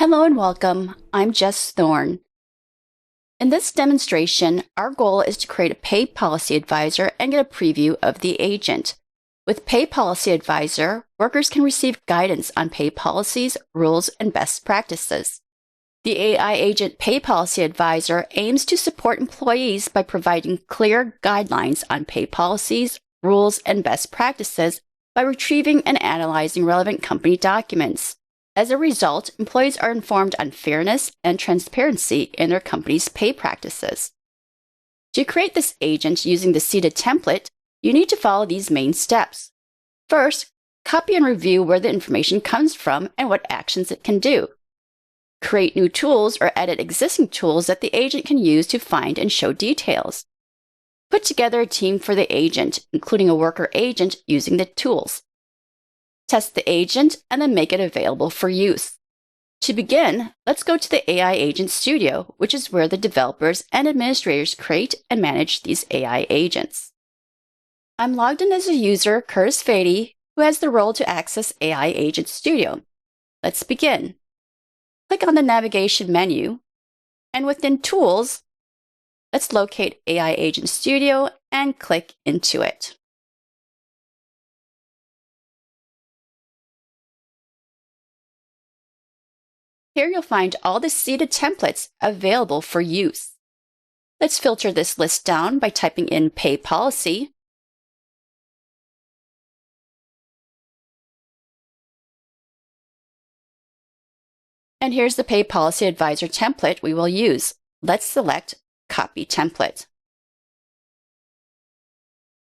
Hello and welcome. I'm Jess Thorne. In this demonstration, our goal is to create a Pay Policy Advisor and get a preview of the agent. With Pay Policy Advisor, workers can receive guidance on pay policies, rules, and best practices. The AI Agent Pay Policy Advisor aims to support employees by providing clear guidelines on pay policies, rules, and best practices by retrieving and analyzing relevant company documents. As a result, employees are informed on fairness and transparency in their company's pay practices. To create this agent using the seeded template, you need to follow these main steps. First, copy and review where the information comes from and what actions it can do. Create new tools or edit existing tools that the agent can use to find and show details. Put together a team for the agent, including a worker agent using the tools. Test the agent and then make it available for use. To begin, let's go to the AI Agent Studio, which is where the developers and administrators create and manage these AI agents. I'm logged in as a user, Curtis Fady, who has the role to access AI Agent Studio. Let's begin. Click on the navigation menu, and within Tools, let's locate AI Agent Studio and click into it. Here you'll find all the seeded templates available for use. Let's filter this list down by typing in Pay Policy. And here's the Pay Policy Advisor template we will use. Let's select Copy Template.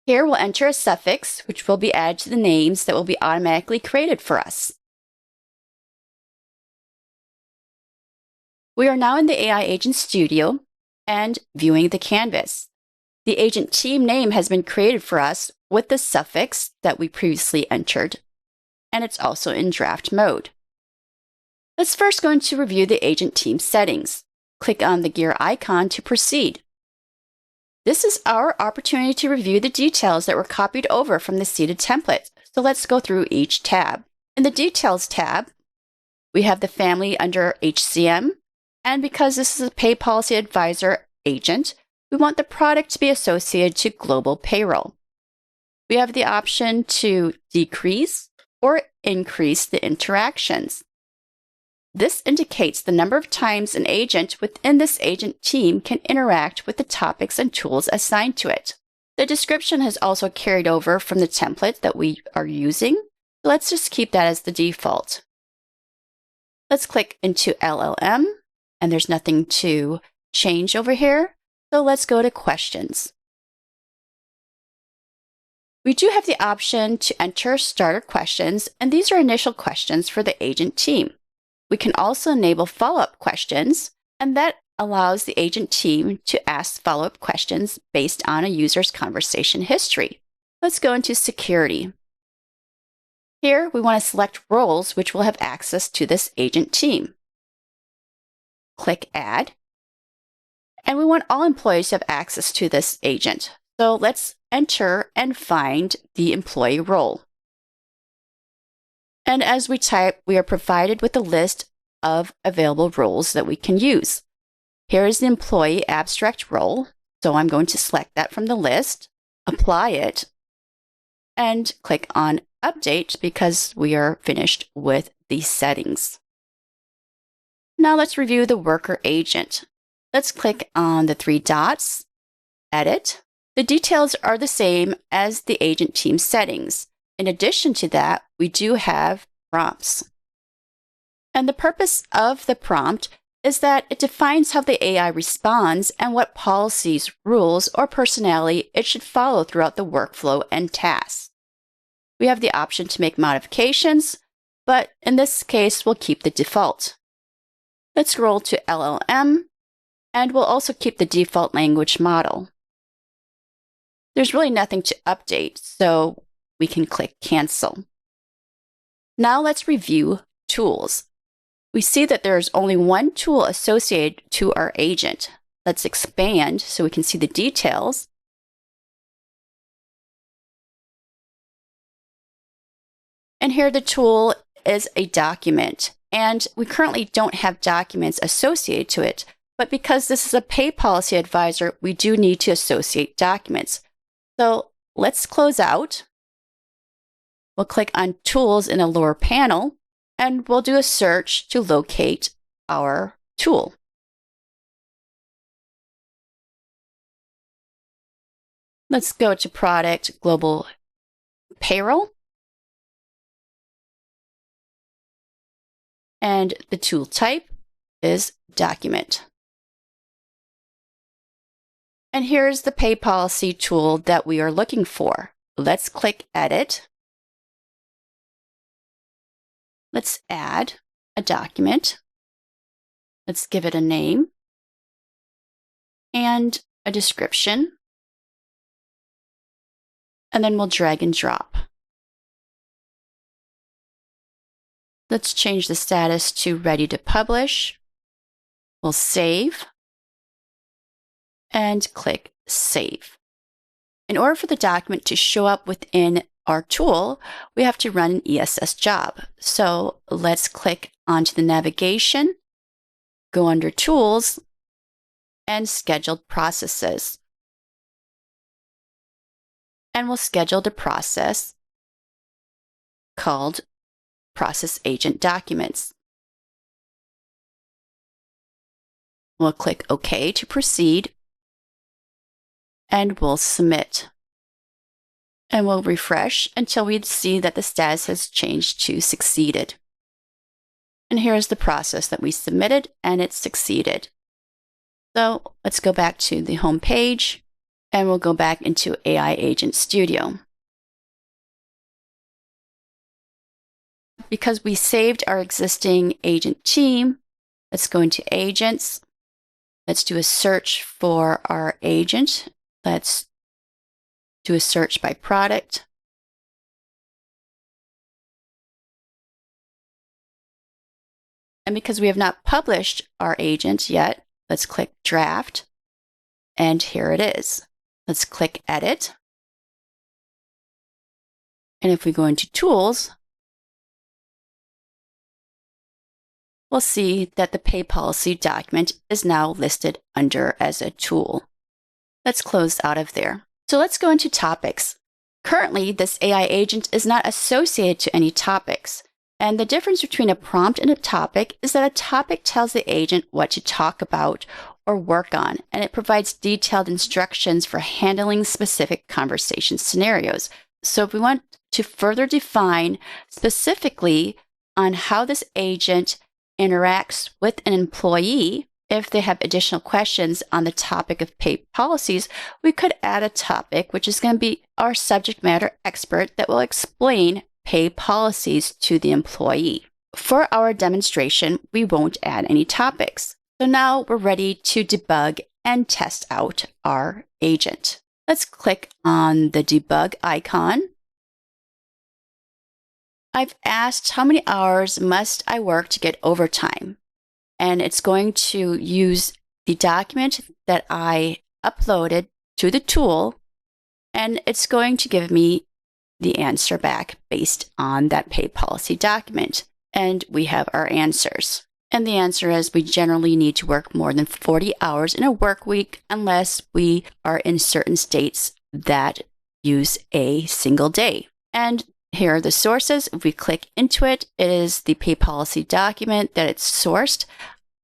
Here we'll enter a suffix, which will be added to the names that will be automatically created for us. We are now in the AI Agent Studio and viewing the canvas. The agent team name has been created for us with the suffix that we previously entered, and it's also in draft mode. Let's first go into review the agent team settings. Click on the gear icon to proceed. This is our opportunity to review the details that were copied over from the seeded template, so let's go through each tab. In the Details tab, we have the family under HCM, and because this is a Pay Policy Advisor agent, we want the product to be associated to global payroll. We have the option to decrease or increase the interactions. This indicates the number of times an agent within this agent team can interact with the topics and tools assigned to it. The description has also carried over from the template that we are using. Let's just keep that as the default. Let's click into LLM. And there's nothing to change over here, so let's go to questions. We do have the option to enter starter questions, and these are initial questions for the agent team. We can also enable follow-up questions, and that allows the agent team to ask follow-up questions based on a user's conversation history. Let's go into security. Here, we want to select roles which will have access to this agent team. Click Add. And we want all employees to have access to this agent. So let's enter and find the employee role. And as we type, we are provided with a list of available roles that we can use. Here is the employee abstract role. So I'm going to select that from the list, apply it, and click on Update because we are finished with these settings. Now let's review the worker agent. Let's click on the three dots, Edit. The details are the same as the agent team settings. In addition to that, we do have prompts. And the purpose of the prompt is that it defines how the AI responds and what policies, rules, or personality it should follow throughout the workflow and tasks. We have the option to make modifications, but in this case, we'll keep the default. Let's scroll to LLM, and we'll also keep the default language model. There's really nothing to update, so we can click Cancel. Now let's review tools. We see that there is only one tool associated to our agent. Let's expand so we can see the details. And here the tool is a document, and we currently don't have documents associated to it. But because this is a pay policy advisor, we do need to associate documents. So let's close out. We'll click on Tools in the lower panel, and we'll do a search to locate our tool. Let's go to Product Global Payroll. And the tool type is Document. And here's the pay policy tool that we are looking for. Let's click Edit. Let's add a document. Let's give it a name and a description. And then we'll drag and drop. Let's change the status to Ready to Publish. We'll save and click Save. In order for the document to show up within our tool, we have to run an ESS job. So let's click onto the navigation, go under Tools, and Scheduled Processes. And we'll schedule the process called Process Agent Documents. We'll click OK to proceed, and we'll submit. And we'll refresh until we see that the status has changed to Succeeded. And here's the process that we submitted, and it succeeded. So let's go back to the home page, and we'll go back into AI Agent Studio. Because we saved our existing agent team, let's go into Agents. Let's do a search for our agent. Let's do a search by product. And because we have not published our agent yet, let's click Draft. And here it is. Let's click Edit. And if we go into Tools, we'll see that the pay policy document is now listed under as a tool. Let's close out of there. So let's go into topics. Currently, this AI agent is not associated to any topics. And the difference between a prompt and a topic is that a topic tells the agent what to talk about or work on, and it provides detailed instructions for handling specific conversation scenarios. So if we want to further define specifically on how this agent interacts with an employee, if they have additional questions on the topic of pay policies, we could add a topic, which is going to be our subject matter expert that will explain pay policies to the employee. For our demonstration, we won't add any topics. So now we're ready to debug and test out our agent. Let's click on the debug icon. I've asked how many hours must I work to get overtime, and it's going to use the document that I uploaded to the tool, and it's going to give me the answer back based on that pay policy document. And we have our answers. And the answer is we generally need to work more than 40 hours in a work week unless we are in certain states that use a single day. And here are the sources. If we click into it, it is the pay policy document that it's sourced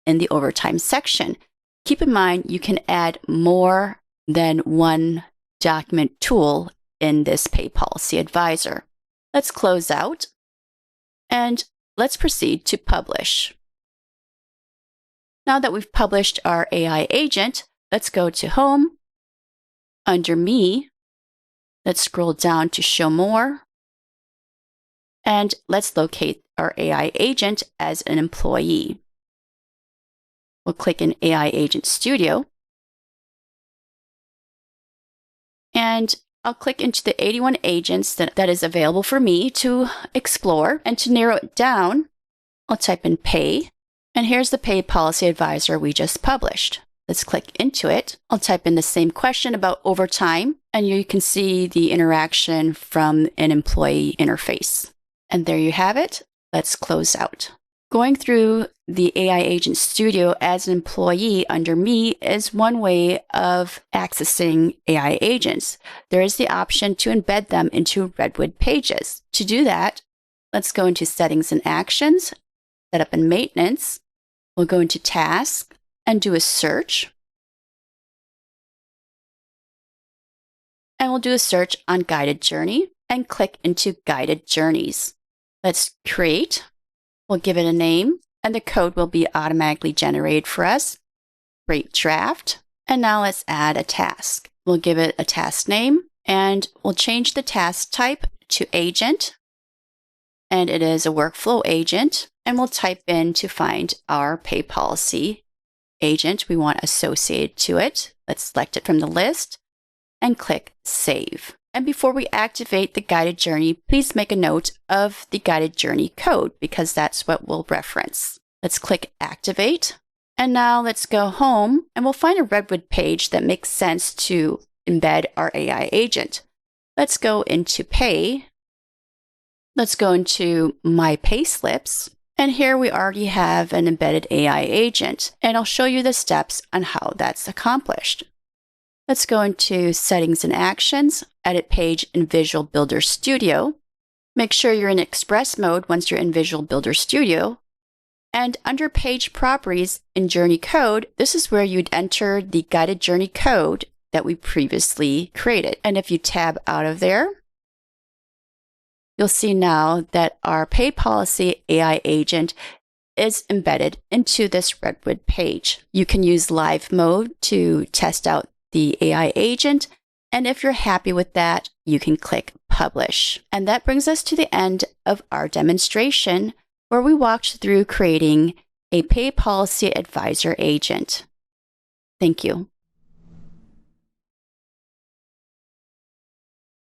in the overtime section. Keep in mind, you can add more than one document tool in this pay policy advisor. Let's close out and let's proceed to publish. Now that we've published our AI agent, let's go to Home. Under Me, let's scroll down to Show More. And let's locate our AI agent as an employee. We'll click in AI Agent Studio. And I'll click into the 81 agents that is available for me to explore. And to narrow it down, I'll type in Pay. And here's the Pay Policy Advisor we just published. Let's click into it. I'll type in the same question about overtime, and you can see the interaction from an employee interface. And there you have it. Let's close out. Going through the AI Agent Studio as an employee under me is one way of accessing AI agents. There is the option to embed them into Redwood pages. To do that, let's go into Settings and Actions, Setup and Maintenance. We'll go into Task and do a search. And we'll do a search on Guided Journey and click into Guided Journeys. Let's create. We'll give it a name, and the code will be automatically generated for us. Create draft. And now let's add a task. We'll give it a task name, and we'll change the task type to agent. And it is a workflow agent. And we'll type in to find our pay policy agent we want associated to it. Let's select it from the list and click Save. And before we activate the guided journey, please make a note of the guided journey code because that's what we'll reference. Let's click Activate. And now let's go home and we'll find a Redwood page that makes sense to embed our AI agent. Let's go into Pay. Let's go into My Payslips. And here we already have an embedded AI agent. And I'll show you the steps on how that's accomplished. Let's go into Settings and Actions, Edit Page in Visual Builder Studio. Make sure you're in Express mode once you're in Visual Builder Studio. And under Page Properties in Journey Code, this is where you'd enter the guided journey code that we previously created. And if you tab out of there, you'll see now that our Pay Policy AI agent is embedded into this Redwood page. You can use Live Mode to test out the AI agent, and if you're happy with that, you can click Publish. And that brings us to the end of our demonstration where we walked through creating a Pay Policy Advisor agent. Thank you.